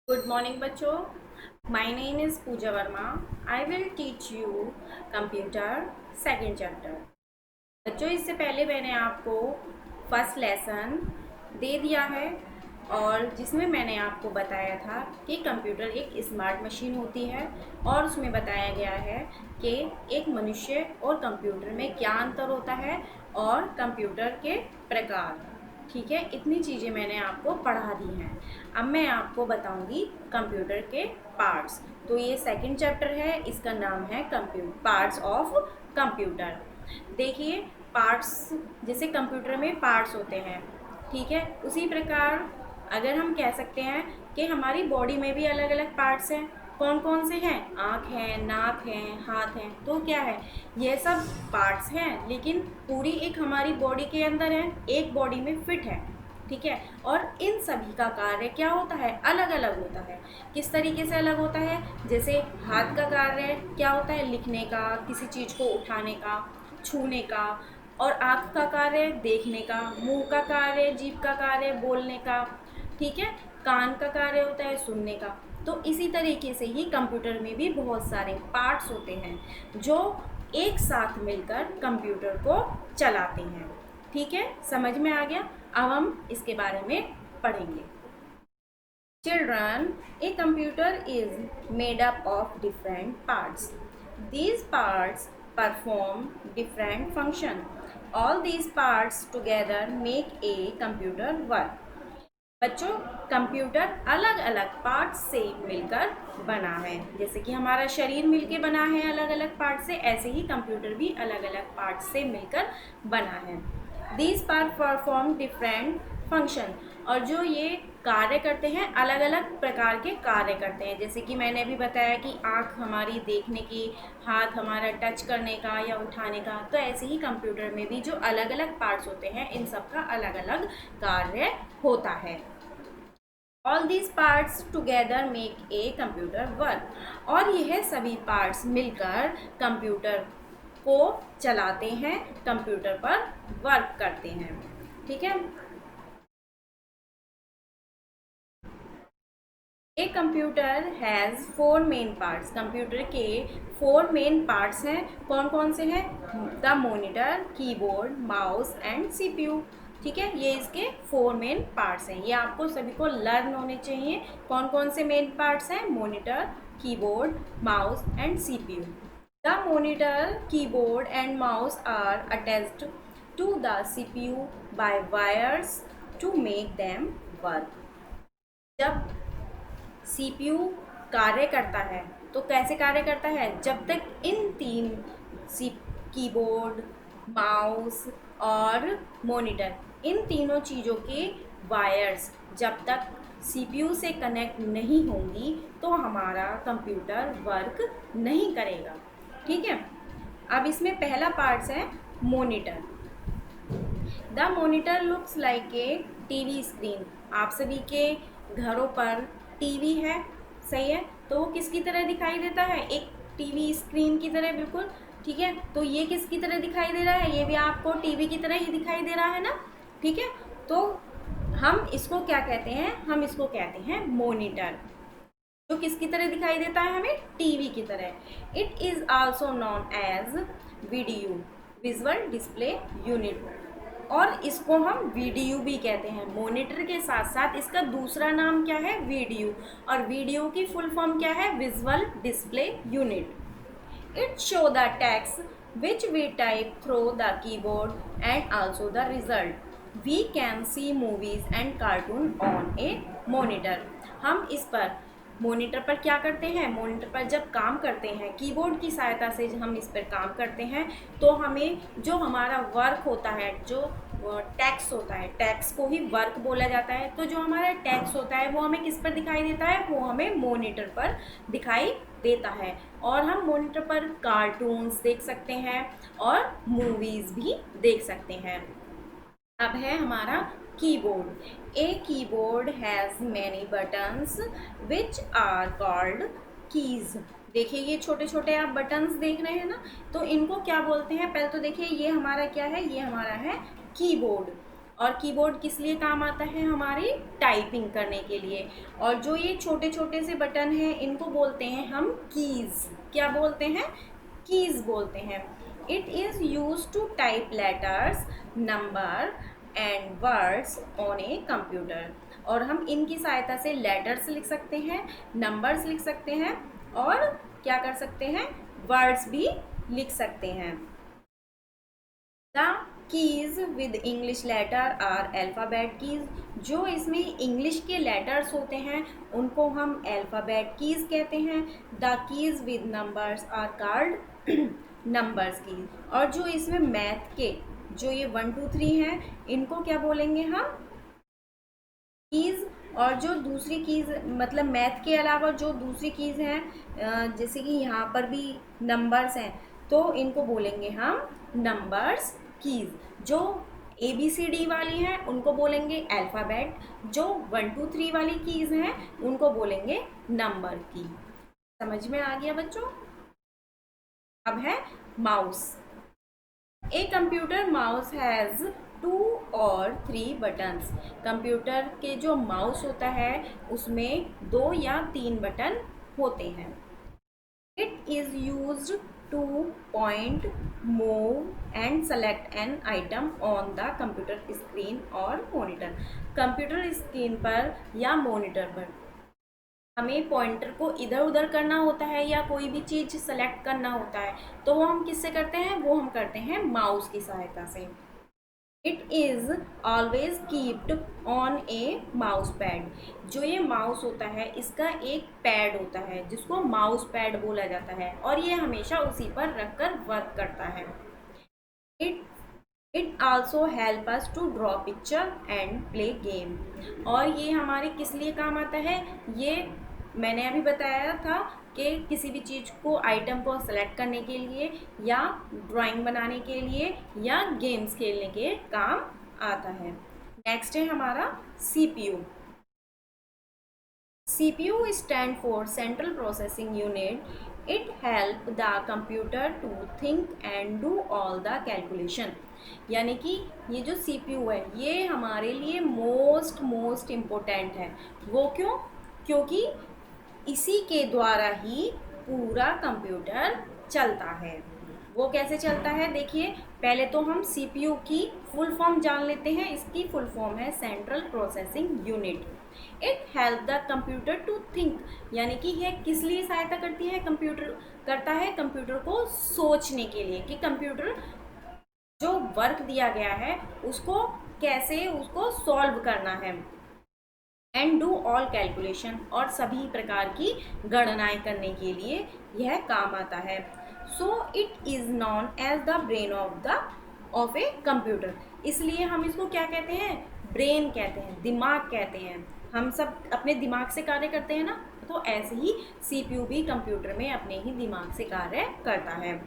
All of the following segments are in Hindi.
Good morning बच्चों. My name is Pooja Verma. I will teach you computer second chapter. बच्चों इससे पहले मैंने आपको फर्स्ट लेसन दे दिया है और जिसमें मैंने आपको बताया था कि कंप्यूटर एक स्मार्ट मशीन होती है और उसमें बताया गया है कि एक मनुष्य और कंप्यूटर में क्या अंतर होता है और कंप्यूटर के प्रकार. ठीक है, इतनी चीज़ें मैंने आपको पढ़ा दी हैं. अब मैं आपको बताऊंगी कंप्यूटर के पार्ट्स. तो ये सेकंड चैप्टर है, इसका नाम है पार्ट्स ऑफ कंप्यूटर. देखिए, पार्ट्स जैसे कंप्यूटर में पार्ट्स होते हैं, ठीक है, उसी प्रकार अगर हम कह सकते हैं कि हमारी बॉडी में भी अलग अलग पार्ट्स हैं. कौन कौन से हैं? आँख है, नाक है, हाथ हैं. तो क्या है, ये सब पार्ट्स हैं, लेकिन पूरी एक हमारी बॉडी के अंदर है, एक बॉडी में फिट है. ठीक है, और इन सभी का कार्य क्या होता है? अलग अलग होता है. किस तरीके से अलग होता है? जैसे हाथ का कार्य क्या होता है? लिखने का, किसी चीज़ को उठाने का, छूने का. और आँख का कार्य देखने का, मुंह का कार्य, जीभ का कार्य बोलने का. ठीक है, कान का कार्य होता है सुनने का. तो इसी तरीके से ही कंप्यूटर में भी बहुत सारे पार्ट्स होते हैं जो एक साथ मिलकर कंप्यूटर को चलाते हैं. ठीक है, समझ में आ गया. अब हम इसके बारे में पढ़ेंगे. Children, a computer is made up of different parts. These parts perform different functions. All these parts together make a computer work. बच्चों, कंप्यूटर अलग अलग पार्ट्स से मिलकर बना है. जैसे कि हमारा शरीर मिलके बना है अलग अलग पार्ट से, ऐसे ही कंप्यूटर भी अलग अलग पार्ट्स से मिलकर बना है. These part perform different function. और जो ये कार्य करते हैं, अलग अलग प्रकार के कार्य करते हैं. जैसे कि मैंने अभी बताया कि आँख हमारी देखने की, हाथ हमारा टच करने का या उठाने का. तो ऐसे ही कंप्यूटर में भी जो अलग अलग पार्ट्स होते हैं, इन सब का अलग अलग कार्य होता है. All these parts together make a computer work. और यह सभी पार्ट्स मिलकर कंप्यूटर को चलाते हैं, कंप्यूटर पर वर्क करते हैं. ठीक है, ए computer has 4 main parts. Computer के 4 मेन पार्ट्स हैं. कौन कौन से हैं? The monitor, keyboard, mouse and CPU. ठीक है, ये इसके 4 मेन पार्ट्स हैं. ये आपको सभी को लर्न होने चाहिए. कौन कौन से मेन पार्ट्स हैं? Monitor, keyboard, mouse and CPU. The monitor, keyboard and mouse are attached to the CPU by wires to make them work. जब सीपीयू कार्य करता है तो कैसे कार्य करता है? जब तक इन तीन कीबोर्ड, माउस और मॉनिटर, इन तीनों चीज़ों के वायर्स जब तक सीपीयू से कनेक्ट नहीं होंगी तो हमारा कंप्यूटर वर्क नहीं करेगा. ठीक है, अब इसमें पहला पार्ट्स है monitor. The monitor looks like a TV screen. आप सभी के घरों पर टीवी है, सही है, तो वो किसकी तरह दिखाई देता है? एक टीवी स्क्रीन की तरह, बिल्कुल. ठीक है, तो ये किसकी तरह दिखाई दे रहा है? ये भी आपको टीवी की तरह ही दिखाई दे रहा है ना. ठीक है, तो हम इसको क्या कहते हैं? हम इसको कहते हैं मॉनिटर. जो किसकी तरह दिखाई देता है? हमें टीवी की तरह. It is also known as VDU, visual display unit. और इसको हम वीडियो भी कहते हैं. मॉनिटर के साथ साथ इसका दूसरा नाम क्या है? वीडियो. और वीडियो की फुल फॉर्म क्या है? Visual display unit. It show the text which we type through the keyboard and also the result. We can see movies and cartoon on a monitor. हम इस पर मॉनिटर पर क्या करते हैं? मॉनिटर पर जब काम करते हैं, कीबोर्ड की सहायता से हम इस पर काम करते हैं, तो हमें जो हमारा वर्क होता है, जो टेक्स्ट होता है, टेक्स्ट को ही वर्क बोला जाता है. तो जो हमारा टेक्स्ट होता है वो हमें किस पर दिखाई देता है? वो हमें मॉनिटर पर दिखाई देता है. और हम मॉनिटर पर कार्टून्स देख सकते हैं और मूवीज़ भी देख सकते हैं. अब है हमारा keyboard. A keyboard has many buttons which are called keys. देखिए, ये छोटे छोटे आप बटन्स देख रहे हैं ना, तो इनको क्या बोलते हैं? पहले तो देखिए, ये हमारा क्या है? ये हमारा है कीबोर्ड. और कीबोर्ड किस लिए काम आता है? हमारी टाइपिंग करने के लिए। और जो ये छोटे छोटे से बटन हैं इनको बोलते हैं हम कीज़। क्या बोलते हैं? कीज़ बोलते हैं। It is use to type letters, number and words on a computer. और हम इनकी सहायता से लेटर्स लिख सकते हैं, नंबर्स लिख सकते हैं और क्या कर सकते हैं? वर्ड्स भी लिख सकते हैं। The keys with English letter are alphabet keys. जो इसमें इंग्लिश के लेटर्स होते हैं उनको हम अल्फ़ाबेट कीज कहते हैं। The keys with numbers are called numbers keys. और जो इसमें मैथ के जो ये 1 2 3 हैं इनको क्या बोलेंगे हम? कीज। और जो दूसरी कीज मतलब मैथ के अलावा जो दूसरी कीज हैं जैसे कि यहाँ पर भी नंबर्स हैं तो इनको बोलेंगे हम नंबर्स कीज। जो ABCD वाली हैं उनको बोलेंगे अल्फ़ाबेट। जो 1 2 3 वाली कीज हैं उनको बोलेंगे नंबर की। समझ में आ गया बच्चों? अब है mouse. A computer mouse has 2 और 3 बटन्स। कंप्यूटर के जो माउस होता है उसमें 2 या 3 बटन होते हैं। It is used two point, move and select an item on the computer screen और मॉनिटर। कंप्यूटर स्क्रीन पर या मॉनिटर पर हमें पॉइंटर को इधर उधर करना होता है या कोई भी चीज़ सेलेक्ट करना होता है तो वो हम किससे करते हैं? वो हम करते हैं माउस की सहायता से। It is always keeped on A mouse pad. जो ये माउस होता है इसका एक पैड होता है जिसको माउस पैड बोला जाता है और ये हमेशा उसी पर रखकर वर्क करता है। It it also help us to draw picture and play game. और ये हमारे किस लिए काम आता है? ये मैंने अभी बताया था कि किसी भी चीज़ को आइटम को सेलेक्ट करने के लिए या ड्राइंग बनाने के लिए या गेम्स खेलने के काम आता है। नेक्स्ट है हमारा CPU। CPU stand for Central Processing Unit. It help the computer to think and do all the calculation. यानी कि ये जो CPU है ये हमारे लिए मोस्ट इम्पोर्टेंट है। वो क्यों? क्योंकि इसी के द्वारा ही पूरा कंप्यूटर चलता है। वो कैसे चलता है? देखिए पहले तो हम CPU की फुल फॉर्म जान लेते हैं। इसकी फुल फॉर्म है central processing unit. It help the computer to think. यानी कि यह किस लिए सहायता करती है? कंप्यूटर करता है कंप्यूटर को सोचने के लिए कि कंप्यूटर जो वर्क दिया गया है उसको कैसे उसको सॉल्व करना है। And do all calculation. और सभी प्रकार की गणनाएं करने के लिए यह काम आता है। So it is known as the brain of a computer. इसलिए हम इसको क्या कहते हैं? ब्रेन कहते हैं, दिमाग कहते हैं। हम सब अपने दिमाग से कार्य करते हैं ना, तो ऐसे ही CPU भी कंप्यूटर में अपने ही दिमाग से कार्य करता है।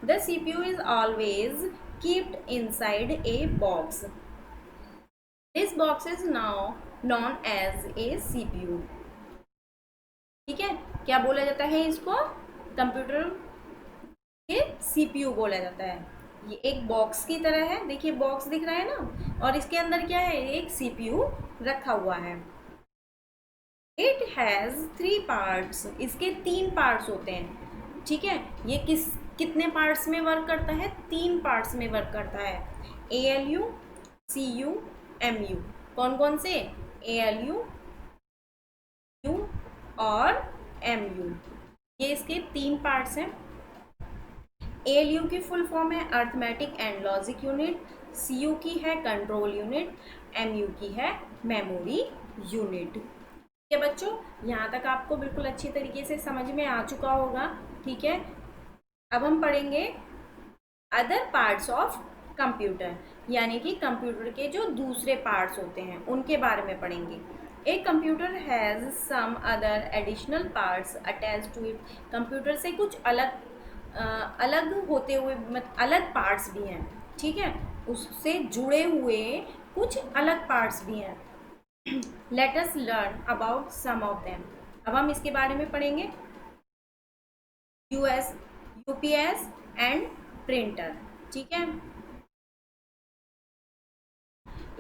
The CPU is always keeped inside a box. This box is now known as a CPU। ठीक है, क्या बोला जाता है इसको? कंप्यूटर के CPU बोला जाता है। ये एक बॉक्स की तरह है। देखिए बॉक्स दिख रहा है ना, और इसके अंदर क्या है? एक CPU रखा हुआ है। It has 3 parts. इसके 3 पार्ट्स होते हैं। ठीक है, ये कितने पार्ट्स में वर्क करता है? 3 पार्ट्स में वर्क करता है। ALU, CU, MU। कौन कौन से? ALU, U और MU। ये इसके 3 पार्ट्स हैं। ALU की फुल फॉर्म है arithmetic and logic unit. CU की है कंट्रोल यूनिट। MU की है मेमोरी यूनिट। ठीक है बच्चों, यहाँ तक आपको बिल्कुल अच्छी तरीके से समझ में आ चुका होगा। ठीक है, अब हम पढ़ेंगे अदर पार्ट्स ऑफ कंप्यूटर। यानी कि कंप्यूटर के जो दूसरे पार्ट्स होते हैं उनके बारे में पढ़ेंगे। A computer has some other additional parts attach to it. Computer से कुछ अलग होते हुए अलग पार्ट्स भी हैं। ठीक है, उससे जुड़े हुए कुछ अलग पार्ट्स भी हैं। Let us learn about some of them. अब हम इसके बारे में पढ़ेंगे। UPS एंड प्रिंटर। ठीक है,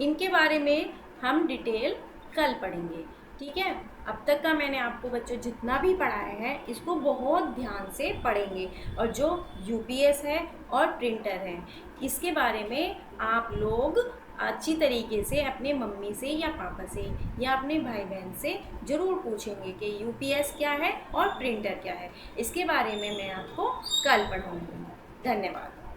इनके बारे में हम डिटेल कल पढ़ेंगे, ठीक है। अब तक का मैंने आपको बच्चों जितना भी पढ़ाया है इसको बहुत ध्यान से पढ़ेंगे, और जो यूपीएस है और प्रिंटर है इसके बारे में आप लोग अच्छी तरीके से अपने मम्मी से या पापा से या अपने भाई बहन से ज़रूर पूछेंगे कि यूपीएस क्या है और प्रिंटर क्या है। इसके बारे में मैं आपको कल पढ़ाऊँगी। धन्यवाद।